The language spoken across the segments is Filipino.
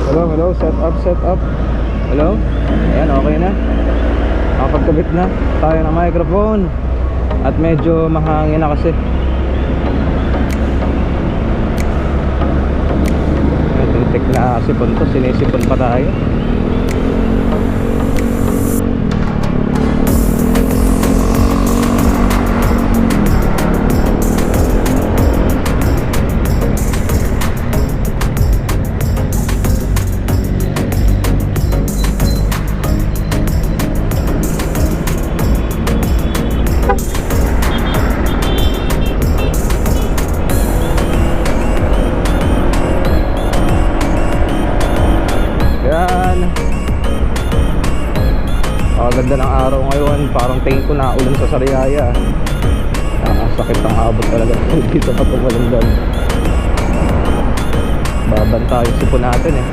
Hello, hello, set up, set up. Hello? Ayan, okay na. Nakapagkabit na tayo ng microphone. At medyo mahangin na kasi. Tintik na sipon to, sinisipon pa tayo. Ganda ng araw ngayon, parang tingin ko na ulan sa Sariaya. Sakit ang abot talaga dito kapag malandan. Babanta yung sipon natin eh.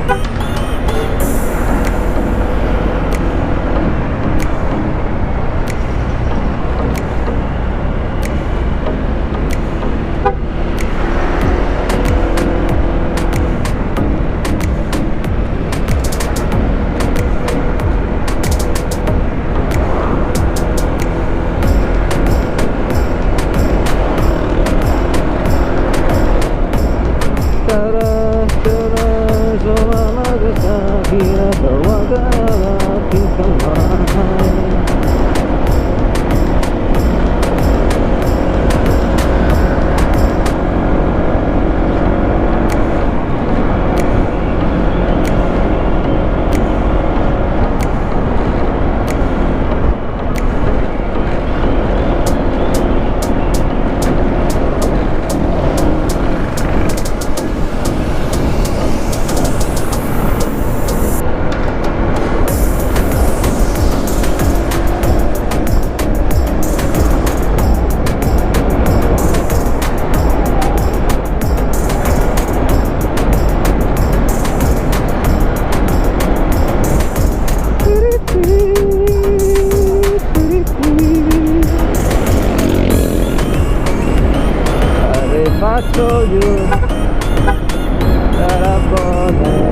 I told you that I'm gonna.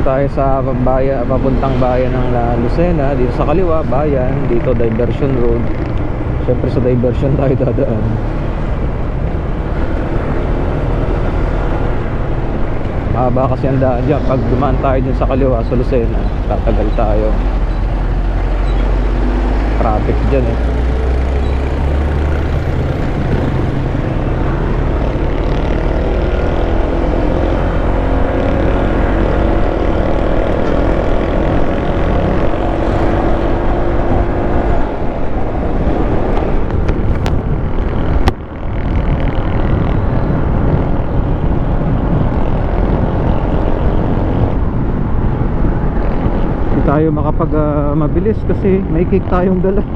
Tayo sa papuntang bayan ng La Lucena. Dito sa kaliwa, bayan. Dito diversion road. Siyempre sa diversion tayo dadaan. Mahaba kasi ang daan dyan. Pag dumaan tayo dyan sa kaliwa sa Lucena, tatagal tayo. Traffic dyan eh. tayo makapag mabilis kasi may cake tayong dala.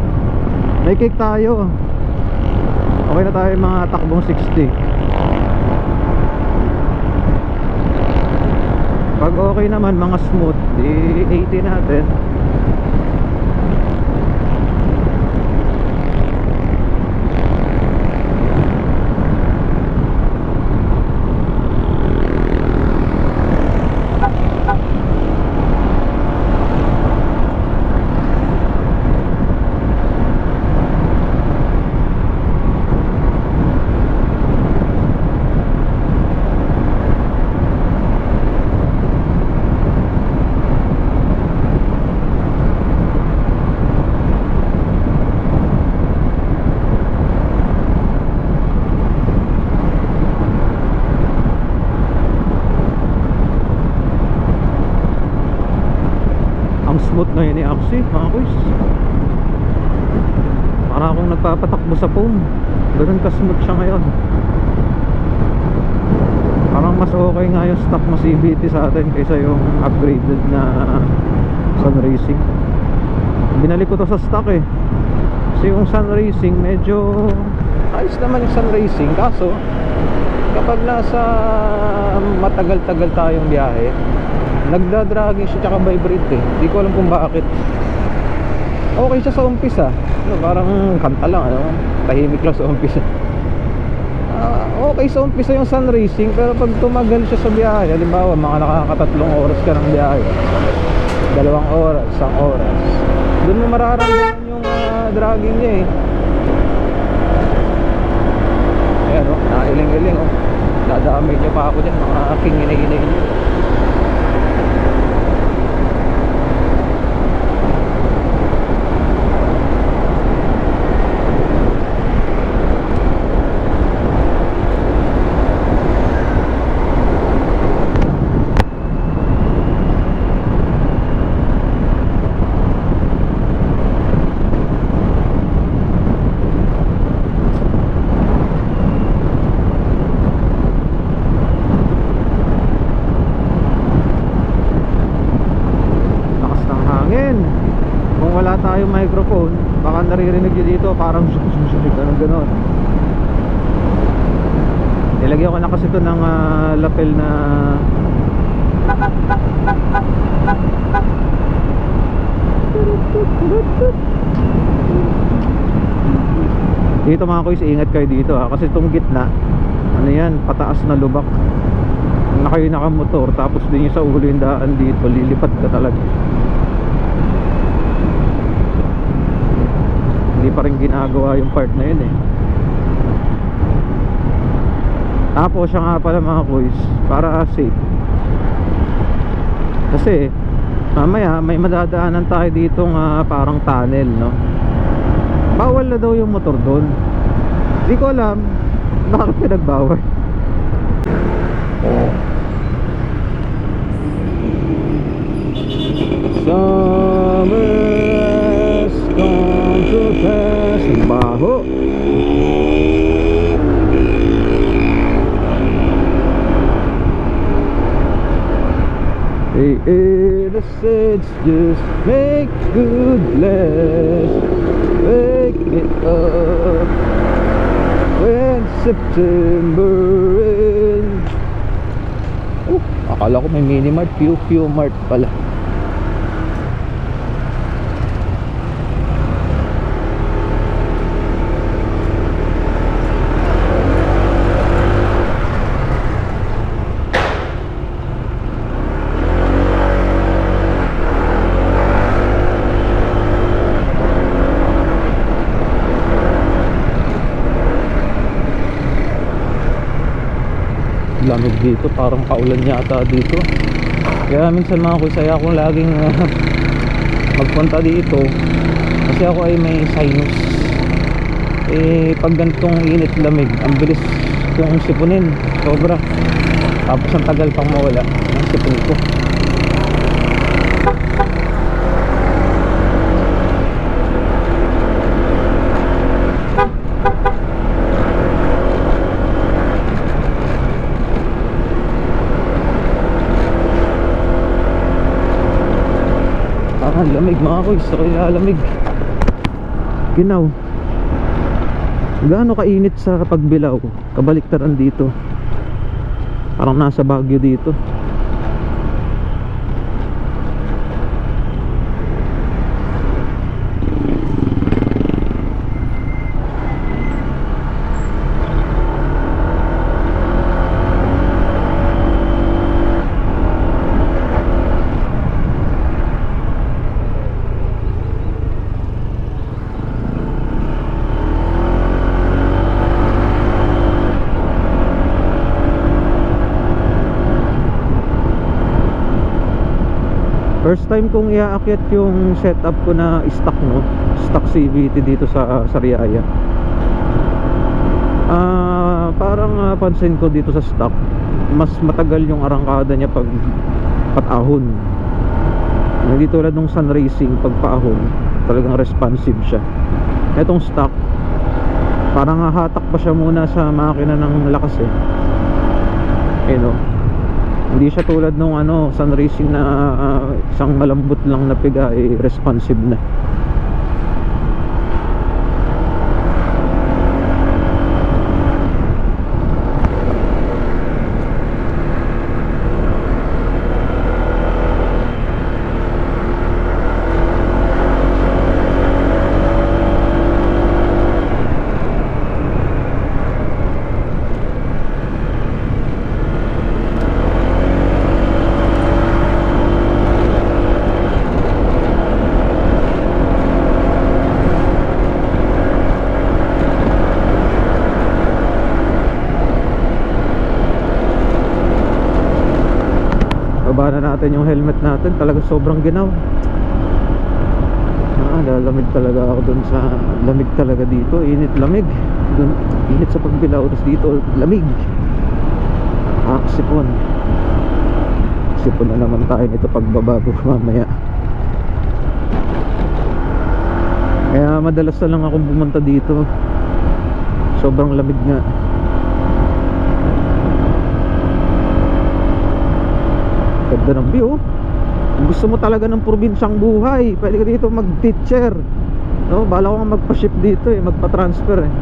May cake tayo. Okay na tayo mga takbong 60. Pag okay naman mga smooth, di 80 natin. Smooth na yun ni Axie, mga kuys. Para akong nagpapatakbo sa foam. Ganun ka-smooth siya ngayon. Parang mas okay nga yung stock na CVT sa atin kaysa yung upgraded na Sun Racing. Binalik ko to sa stock eh. Kasi yung Sun Racing medyo ayos naman yung Sun Racing. Kaso kapag nasa matagal-tagal tayong biyahe, nagdadragging siya tsaka vibrate eh. Di ko alam kung bakit. Okay siya sa umpisa, no, parang kanta lang, ano? Tahimik lang sa umpisa. Okay sa umpisa yung Sun Racing, pero pag tumagal siya sa biyahe, halimbawa mga nakakatatlong oras ka ng biyahe, 2 oras, 1 oras, doon mo mararamdaman yung dragging niya eh. Ayan o, nailing-iling o. Dadamay niya pa ako dyan, mga aking inay-inay niya. Kung wala tayong microphone, baka naririnig nyo dito parang ganun ganon. Nilagyan ko na kasi ito ng lapel na dito mga kuys, ingat kayo dito ha, kasi itong gitna ano yan, pataas na lubak. Kung kayo nakamotor tapos din yung sa ulo yung daan dito, lilipad ka talaga. Hindi pa rin ginagawa yung part na yun eh. Tapos siya nga pala mga kuys, para safe, kasi mamaya may madadaanan tayo ditong parang tunnel, no? Bawal na daw yung motor doon. Hindi ko alam bakit pinagbawal. Summer has come to pass. Baho. The innocents just make good less. Wake it up when September ends. Akala ko may minimart, Q Mart pala. Lamig dito, parang paulan yata dito. Kaya minsan mga kuys, saya akong laging magpunta dito kasi ako ay may sinus. Pag ganitong init lamig, ang bilis kong sipunin, sobra. Tapos ang tagal pang mawala ng sipon ko. lamig mga kuys. Ako ilalamig. Ginaw. Gaano kainit sa Pagbilao? Kabaliktaran dito. Parang nasa Baguio dito. First time kong iaakyat yung setup ko na stock, no? Stock CVT dito sa Sariaya. Parang pansin ko dito sa stock, mas matagal yung arangkada niya pag patahon. Hindi tulad nung Sun Racing, pag paahon talagang responsive siya. Etong stock, parang hahatak pa siya muna sa makina ng lakas eh. You know, hindi siya tulad nung Sun Racing na isang malambot lang na piga eh, responsive na. Baba na natin yung helmet natin. Talaga sobrang ginaw. Lalamig talaga ako dun sa lamig talaga dito. Init lamig dun, init sa Pagbilao. Tapos dito lamig. Sipon. Sipon na naman tayo nito pagbaba mamaya. Kaya madalas na lang akong pumunta dito. Sobrang lamig nga. Ganda ng view. Kung gusto mo talaga ng probinsyang buhay, pwede ka dito mag-teacher, no? Bala ko nga magpa-ship dito eh, magpa-transfer eh.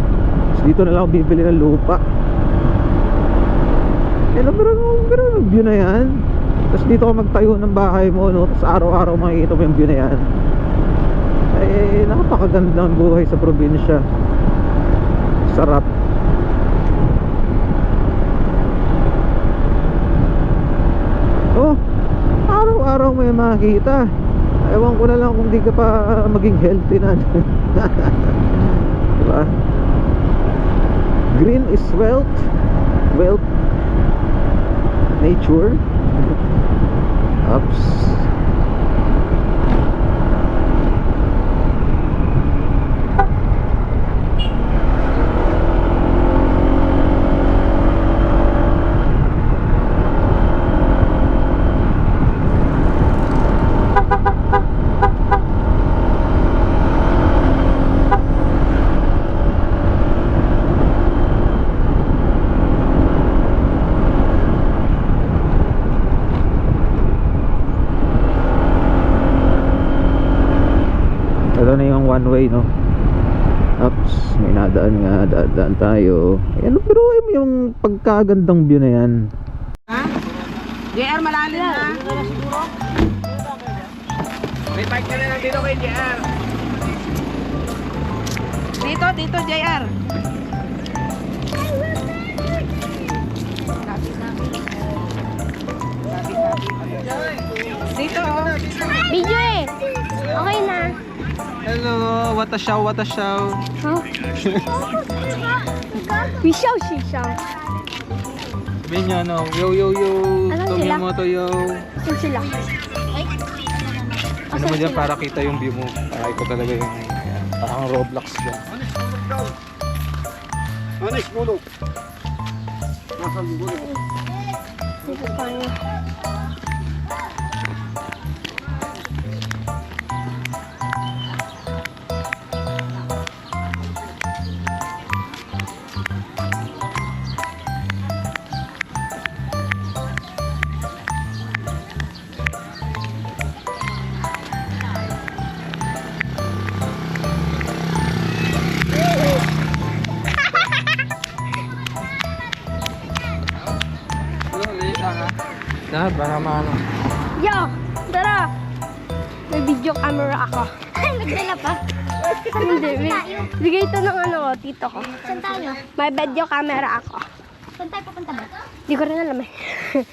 So dito na lang ako bibili ng lupa. Pero yung view na yan. Tapos dito ka magtayo ng bahay mo, no? Tapos araw-araw makikita mo yung view na yan. Napakaganda ng buhay sa probinsya. Sarap. Araw-araw may makikita. Ewan ko na lang kung di ka pa maging healthy na. Diba? Green is wealth. Wealth. Nature. Ups. Ito na yung one way, no? Ups, may nadaan nga, daan tayo. Ayan, pero yung pagkagandang view na yan. Ha? JR, malalim na. May park ka na lang dito kay JR. Dito, JR. Dito, oh. Video eh. Okay na. Hello, what a show. Huh? We show, she show. Binyo, no? Yo. Alam Tomimoto, yo. Saan sila? Ano mo dyan para kita yung view mo? Para ito talaga yung parang Roblox dyan. Anis, bulog. Nasaan bulog? Dito tayo. Na, baka maano. Yo! Tara! May video camera ako. Ay, nagdala pa. Hindi, bigay ito ng ano ko, tito ko. Saan tayo? May video camera ako. Saan tayo pupunta ba? Hindi ko rin alam eh.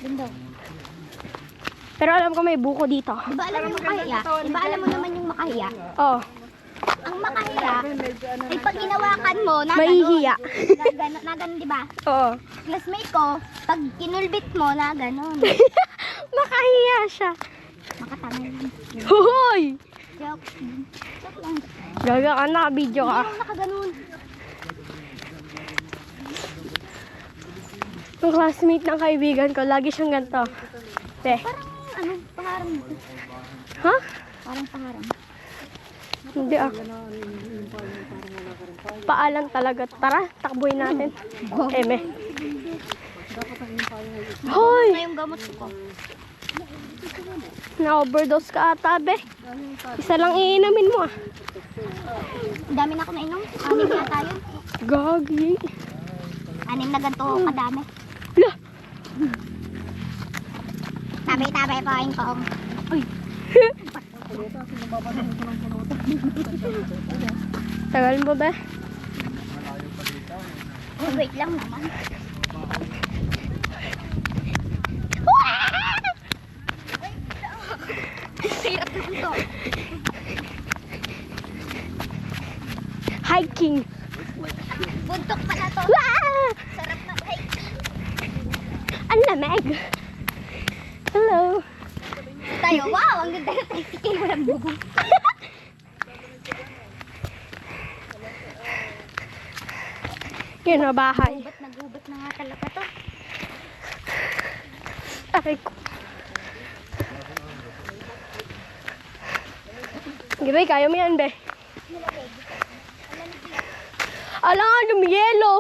Doon daw. Pero alam ko may buko dito. Diba alam mo yung makahiya? Diba alam mo naman yung makahiya? Oh, Ang makahiya, ay pag hinawakan mo, na mahihiya. Na ganon, diba? Oo. Classmate ko, pag kinulbit mo, na ganon. Makahiya siya. Makatangay lang. Hoy! Joke. Joke lang. Gaga ka, naka-video ka. Hindi yung nakaganon. Yung classmate ng kaibigan ko, lagi siyang ganito. Te. Parang ano, paharang. Ha? Parang paharang. Hindi ah. Paalan talaga. Tara, takbuhin natin. Eme. Hoy! Na yung gamot ko. Na-overdose ka ata, be. Isa lang iinamin mo ah. Ang dami na ako nainom. 6 yata yun. Gagi. 6 na ganito kadami. Lah! Tabay-tabay pa yung paong. Tagal mo, be. Oh, wait lang naman. Hirap na ito. Hiking. Buntok pala to. Wah! Sarap na hike. Ang lamig. Hello. Tayo, wow, ang ganda na tricycle. Walang bubong. Yun na bahay. Gubat na nga talaga to. Aray ko. Gibay, kaya mo yan, be. Ala nga, lumiyelo.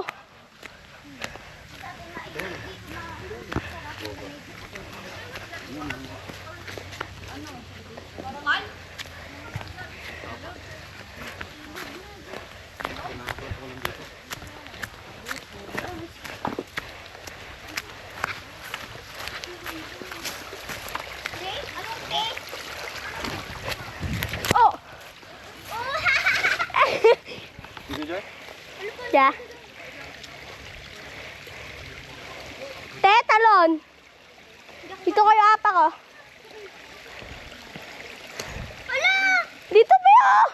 Oh! Yeah. Te, talon. Dito kayo apa ko. Wala! Dito ba yun?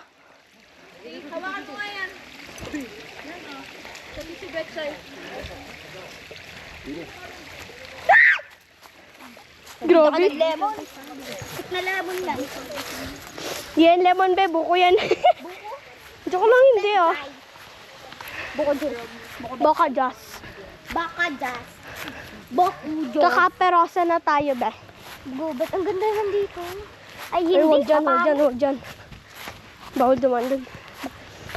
Baka Grabe. ng lemon. Sit na lemon lang. Yan, lemon be, buko yan. Joke lang, hindi oh. Buko juice. Boka Joss. Baka jazz. Boku juice. Kakaperosa na tayo be. Gubat. Ang ganda naman dito. Ay, Ay, hindi. huwag dyan, huwag Kapangit. dyan, huwag dyan. Bawal duman dun.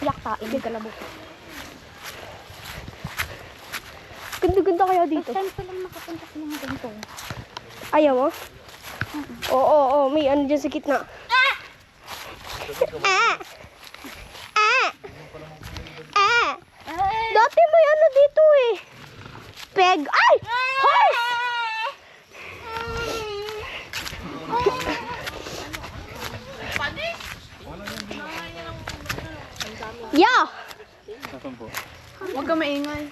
Yak ka. Hindi ka labok. Ganda-ganda kaya dito. First time ko lang makapunta sa mga ganito. Ayaw mo? Oo, may ano dyan sa gitna. Ah! Dati may ano dito eh. Peg. Ay! Horse! Yeah! Huwag ka maingay.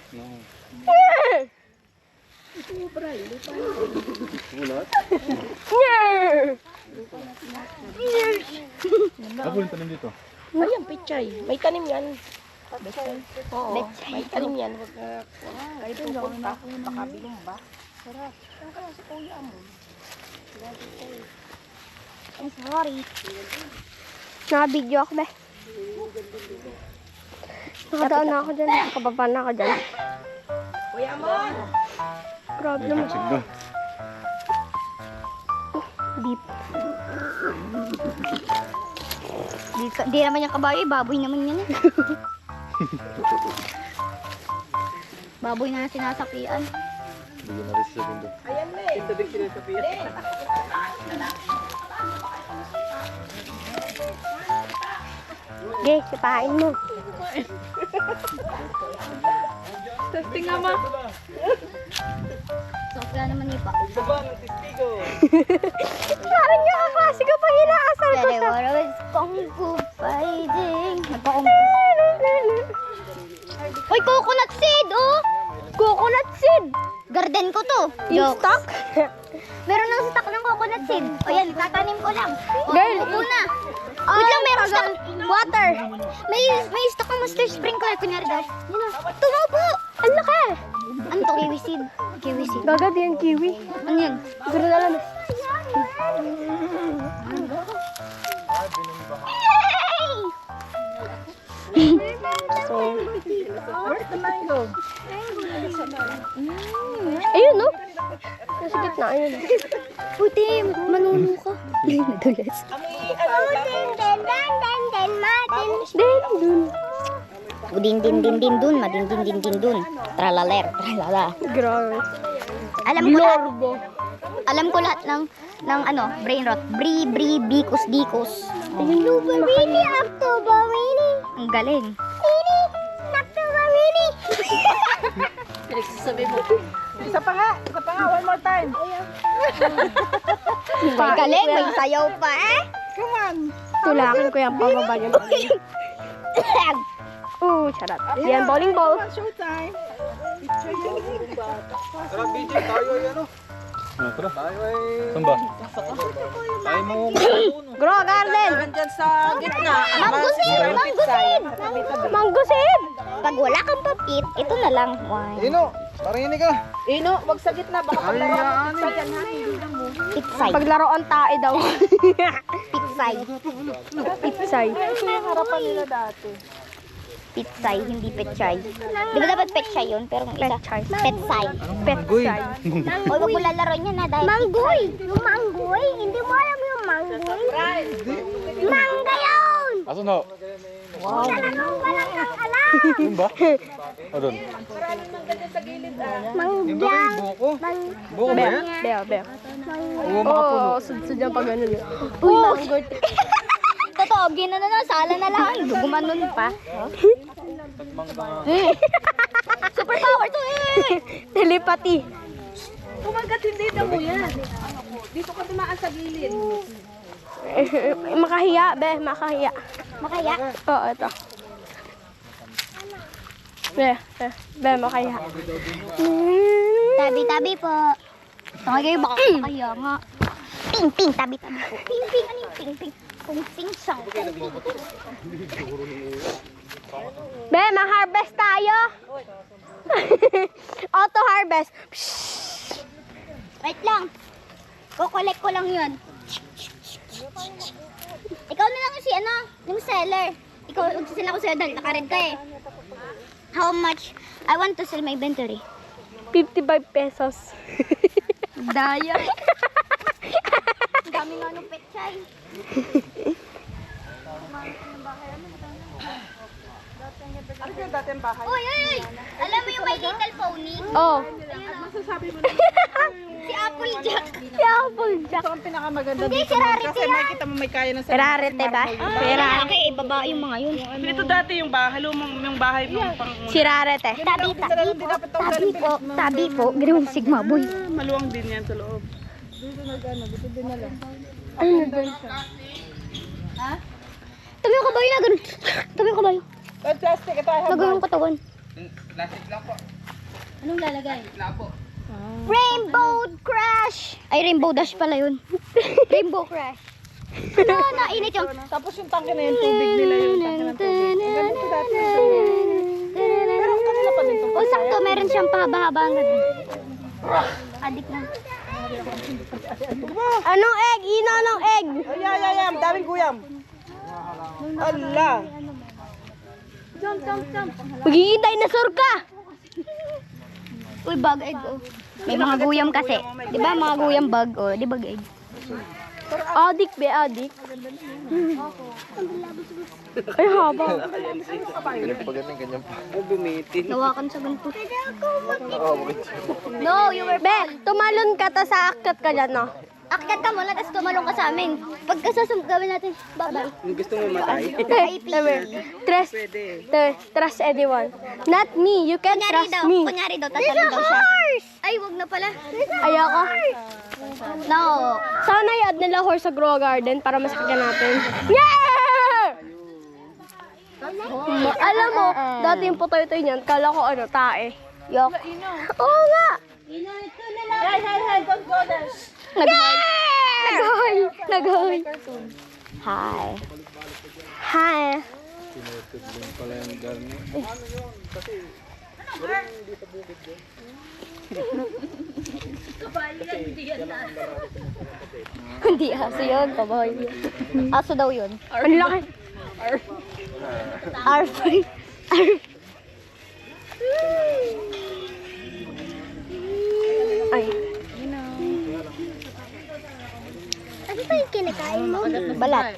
Kapulin tanim dito. Ayan, pichay. May tanim yan. Oo, may tanim yan. Wag kayo pupunta. Baka bilong ba? Sarap. Ang kaya sa kuya mo. I'm sorry. Naka-video ako be. Nakadaan na ako dyan. Nakababa na ako dyan. Kuya mo! Grabe naman. Sigdo. Deep. Di naman yung kabayo, baboy naman yan eh. Baboy na sinasakyan. Hindi na rin sa sigdo. Ayan na eh. Okay, sipain mo. Testing nga, ma. Sofra naman niya pa. Parang yung kaklase ko pa inaasal ko Pero siya. always kung fighting. Uy, coconut seed, oh! Coconut seed. Garden ko to. Yung Jokes. stock. Meron ng stock ng coconut seed. O yan, tatanim ko lang. O, Girl, tubo na. Wait lang, meron stock. Water. May stock ng Master Sprinkler. Kunyari daw. Yun o. Tumubo. Ang laki. Ano to? Kiwi seed. Kiwi seed. Gagad yan, kiwi. Ano yan? Siguro na lang. Ayun, no? Nasa gitna, ayun. Puti, manuno ka. Nadulas. Din, dun. Udin din dun, madin din dun. Tralaler, tralala. Grabe. Alam ko lahat. Lorbo. Alam ko lahat ng ano, brain rot. Bri, bikus. Blueberry, Octoberini. Ang galing. Octoberini. Isa pa nga, one more time. May galing, may sayaw pa eh. Tulakin ko yung pababa niya. Charot. Yan, bowling ball. Showtime. Tara, BJ, tayo ay ano? Tara. Tayo ay... Saan ba? Tayo mo Grow garden. Nandyan sa gitna. Manggusin! Manggusin. Pag wala kang papit, ito na lang. Wine. Ino, parinig ka. Ino, wag sa gitna. Baka paglaro mo yan, ha? Pitsay. Paglaroan tae daw. Pitsay. Pitsay. Harapan nila dati. Pitsay, hindi petsay. Di ba dapat petsay yun? Pero ang isa, Petsay. petsay. Petsay. O, wag mo lalaro niya na dahil manggoy! Yung manggoy? Hindi mo alam yung manggoy? Mangga yun! Asan na? Wow! Walang alam! Yun ba? O doon. Mangga! Buko. Buko ba yan? Beo. Oo, makapuno. Oo, sud-sud yung pag ano. Uy, manggoy! Totoo, ginano na, sala na lang. Gumanon pa. Superpower to eh! Telepathy. Kumagat hindi na mo yan. Dito ka tumaan sa gilid. Makahiya, makahiya. Makaya. Oo, ito. Makahiya. Tabi-tabi po. Tagay baka makaya nga. Ping, tabi-tabi po. Ping, ano yung ping? Kung sing-sang. Ma-harvest tayo. Auto harvest. Wait lang. Kukolek ko lang yun. Ikaw na lang yung yung seller. Ikaw, magsisell ako sa'yo dahil nakared ka eh. How much? I want to sell my inventory. 55 pesos. Daya. Ang dami nga nung petsay. Ano yung dati ang bahay? Uy! Alam mo yung My Little Pony? Oh. Masasabi mo na. Si Applejack. Si Applejack. Ito ang pinakamaganda Hindi, dito. si Rarity Kasi yan. makikita mo may kaya ng Rarity ba? Lalaki, ibaba yung mga yun. Ito dati yung bahay, yung bahay ng panguna. Si Rarete. Tabi po. Ganoon Sigma boy. Maluwang din yan sa loob. Ano na doon siya? Tabi yung kabayo na ganun. Tabi yung kabayo. Plastic, ito ay Lagay yung katawan. Plastic lang po. Anong lalagay? Lapo. Rainbow Crash! Ay, Rainbow Dash pala yun. Rainbow Crash. Ano, nainit yung... Tapos yung tangke na yung tubig nila yung tangke ng tubig. Ang ganito dati. Pero kanila pa din itong O, sakto, meron siyang pahaba-haba ang ganun. Adik na. Anong egg? Anong egg? Ay, daming guyam. Allah. Magiging dinosaur ka! Uy, bag egg, oh. May mga guyam kasi. Di ba mga guyam bag, oh. Di bag egg. Adik, adik. Ay, haba. Ganyan pa ganyan, ganyan pa. Nawakan sa ganito. No, you were Be, tumalon ka ta sa akyat ka dyan, no? Akyat ka muna, tapos tumalong ka sa amin. Gawin natin. Bye-bye. Gusto mo matay? Trust anyone. Not me. You can trust me. Kunyari daw, tatalon daw siya. Ay, wag na pala. Ayoko. No. Sana i-add nila horse sa Grow Garden para masakyan natin. Yeah! Alam mo, dati yung putoy-toy niyan, kala ko ano, tae. Yok. Oo nga. Nag-hi. Hi. Hi. Tinutugling pala yung garni. Hindi aso yun, kabahay. Aso daw yun. Ang laki. Arf. Ay. Ano ba yung kinakain mo? Balat.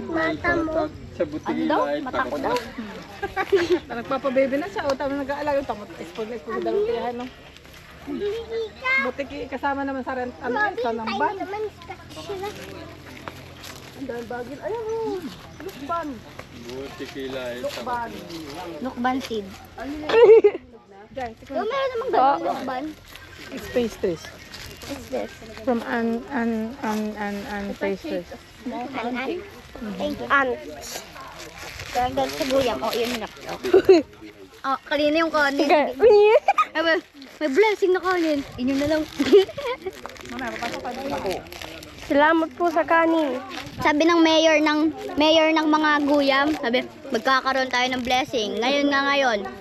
Mata mo. Sa buti Daw, mata ko daw. Nagpapabebe na siya. O, tama nag-aalaga. Tamot. Ispog na ispog dalawang tiyahan, no? Buti kasama naman sa rent. Ano yun? Sa namban. Ang dahil bagil. Ayan o. Lukban. buti kilay. Lukban seed. Diyan. Oh, meron namang ganun, lukban. Pastries. What's this? From an pastries. Thank you. Ants. Karagdag sa guyam. Oh, yun na. Oh, kanina yung kanin. Ay, may blessing na kanin. Inyo na lang. Salamat po sa kanin. Sabi ng mayor ng mga guyam, sabi, magkakaroon tayo ng blessing. Ngayon,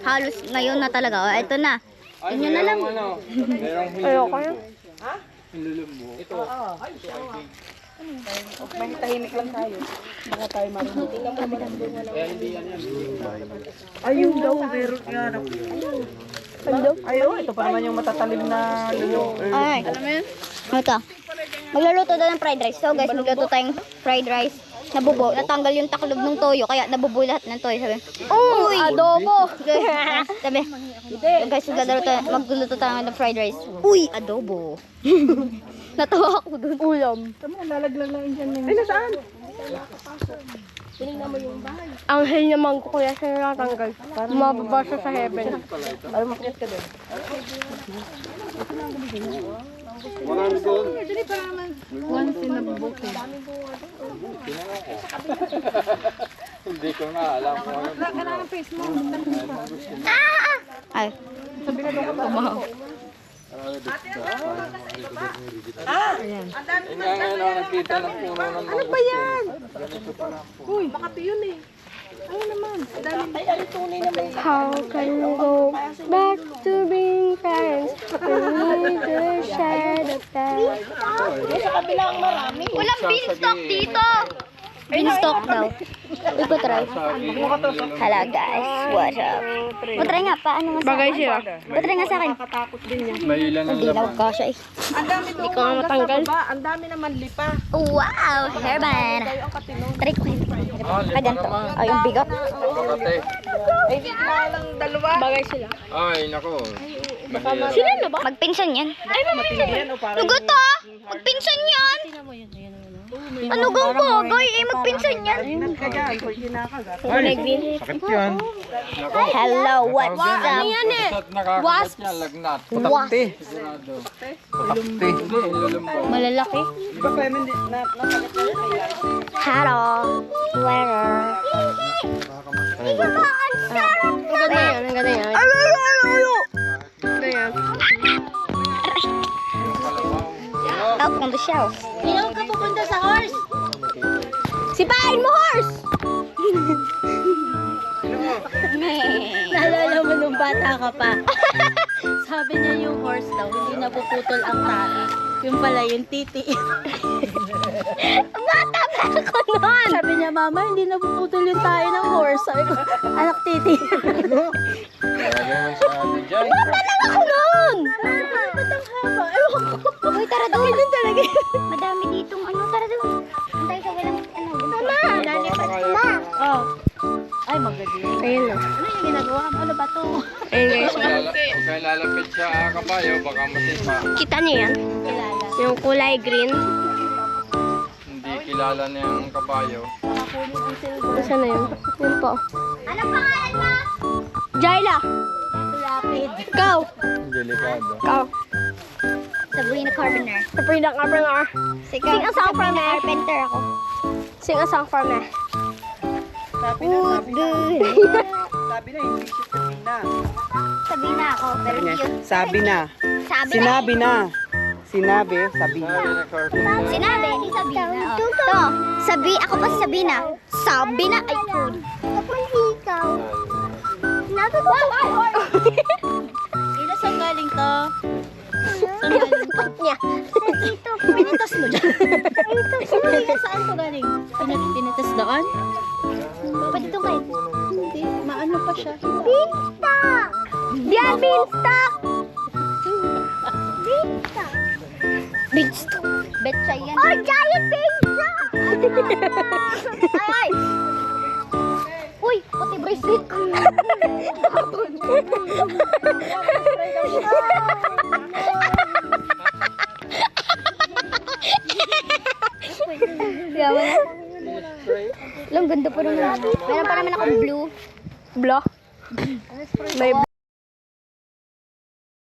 halos ngayon na talaga. Oh, ito na. Inyo na lang. Merong Ayoko yan. hululumbo. Ito. May tahimik lang tayo. Baka tayo marunong. Kaya hindi yan yan. Ayun daw, meron nga. Ayun, ito pa naman yung matatalim na liyo. Ay. Ito. Magluluto daw ng fried rice. So guys, magluto tayong fried rice. Nabubo. Natanggal yung taklob ng toyo. Kaya nabubo lahat ng toyo. Sabi, uy! Adobo! Sabi, guys, magluluto tayo ng fried rice. Uy! Adobo! Natawa ako dun. Ulam. Tama, lalaglag lang yun dyan. Ay, nasaan? Anghel naman ko kaya siya natanggal. Mababa siya sa heaven. Ay, makikit ka din. Marami doon. Once in a book. Hindi ko nga alam kung ano. Wala ka ng face mo. Ay. Tumahaw. Ngayon ako nakita ng puno ng mga Ano ba yan? Uy, baka yun eh. Ano naman? Ay, ano tunay naman. How can we go back to being friends? We need to share the past. Walang beanstalk dito! Beanstalk daw. Ipatry. Hello guys, what's up? Patry nga, paano nga sa Bagay siya. Patry nga sa akin. may ilan ang Hindi na laman. ko siya eh. Ang dami Hindi ko nga matanggal. Ang dami naman lipa. Wow, hairband. Try ko kayo. Kaganto. Ay, yung bigot. Ate. Ay, hindi na lang dalawa. Bagay sila. Ay, nako. Mahirap. Sila na ba? Magpinsan yan. Ay, mamaya. Yan o parang. Lugo to! Magpinsan yan! Ano gong pogoy? Eh, magpinsan yan. Kaya, kinakagat. Ay, sakit yan. Hello, what's up? Basta't nakakagat niya, lagnat. Putakti. Sigurado. Putakti. Hindi, ilulumbo. Malalaki. Di ba Clement, nakagat na yun? Hello. Sweater. Ang ganda yan, ang ganda yan. Ganda yan. Out on the shelf. Ilang ka pupunta sa horse? Sipain mo horse! Naalala mo nung bata ka pa. Sabi niya yung horse daw, hindi napuputol ang tae. Yung pala yung titi. Bata pa ako nun. Sabi niya, mama, hindi napuputol yung tae ng horse. Sabi ko, anak titi. Grabe naman sa atin dyan. Ako nun. Ba't ang haba? Ewan ko. Uy, tara doon. Ganun talaga. Madami ditong ano. Tara doon. Antay sa walang ano. Tama. Dali pa na. Oh. Ay, magaling. Ayun na. Ano yung ginagawa mo? Ano ba to? Ayun guys. Huwag kayo lalapit sa kabayo, baka masipa. Kita niyo yan? Kilala. Yung kulay green. Hindi kilala niya yung kabayo. Saan na yun? Yun po. Ano pangalan mo? Jaila. Rapid. Ikaw. Delikado. Ikaw. Sabrina Carpenter. Sabrina Carpenter. Sing a song for me. Carpenter ako. Sing a song for me. Sabi na, hindi siya Sabina. Sabi na ako, pero hindi yun. Sabi na. Sabi na. Sinabi, Sabina. Sinabi, hindi Sabina. To, ako pa si Sabina. Sabi na, ay food. Ako ikaw. Sinabi ko. Ina, saan galing to? Saan galing to? Niya. Pinitas mo dyan. Saan to galing? Pinitas doon? Pwede itong kain. Hindi, maano pa siya. Beanstalk! Diyan, beanstalk! Beanstalk! Beanstalk? Betcha yan. Oh, giant beanstalk! Ay! Uy, pati bracelet ko. Yawa na. Alam, ganda pa naman. Meron pa naman akong blue. Blo. May